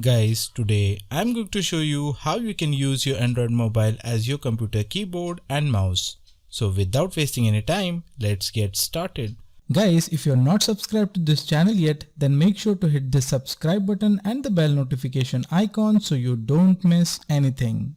Guys, today I'm going to show you how you can use your Android mobile as your computer keyboard and mouse. So without wasting any time, let's get started. Guys, if you're not subscribed to this channel yet, then make sure to hit the subscribe button and the bell notification icon so you don't miss anything.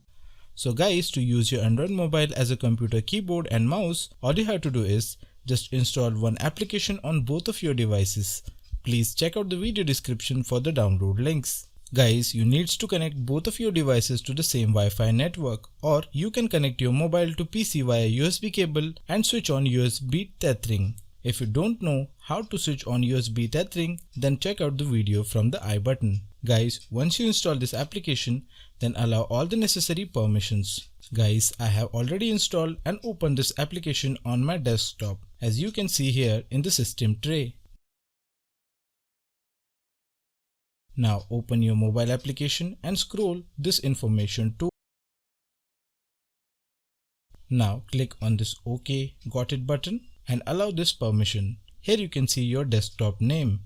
So guys, to use your Android mobile as a computer keyboard and mouse, all you have to do is just install one application on both of your devices. Please check out the video description for the download links. Guys, you need to connect both of your devices to the same Wi-Fi network, or you can connect your mobile to PC via USB cable and switch on USB tethering. If you don't know how to switch on USB tethering, then check out the video from the I button. Guys, once you install this application, then allow all the necessary permissions. Guys, I have already installed and opened this application on my desktop, as you can see here in the system tray. Now open your mobile application and scroll this information to. Now click on this OK, got it button and allow this permission. Here you can see your desktop name.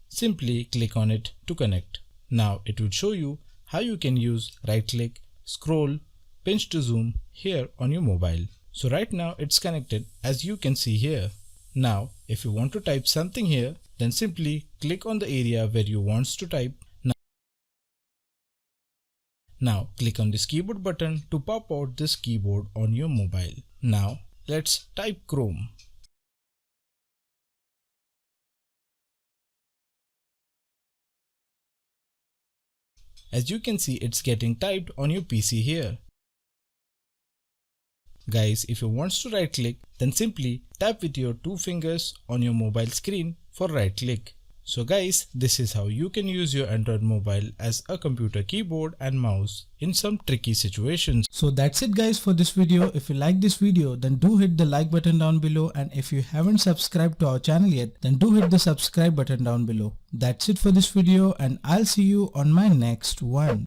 Simply click on it to connect. Now it will show you how you can use right click, scroll, pinch to zoom here on your mobile. So right now it's connected, as you can see here. Now if you want to type something here, then simply click on the area where you want to type. Now click on this keyboard button to pop out this keyboard on your mobile. Now let's type Chrome. As you can see, it's getting typed on your PC here. Guys, if you want to right click, then simply tap with your two fingers on your mobile screen for right click. So guys, this is how you can use your Android mobile as a computer keyboard and mouse in some tricky situations. So that's it guys for this video. If you like this video, then do hit the like button down below, and if you haven't subscribed to our channel yet, then do hit the subscribe button down below. That's it for this video, and I'll see you on my next one.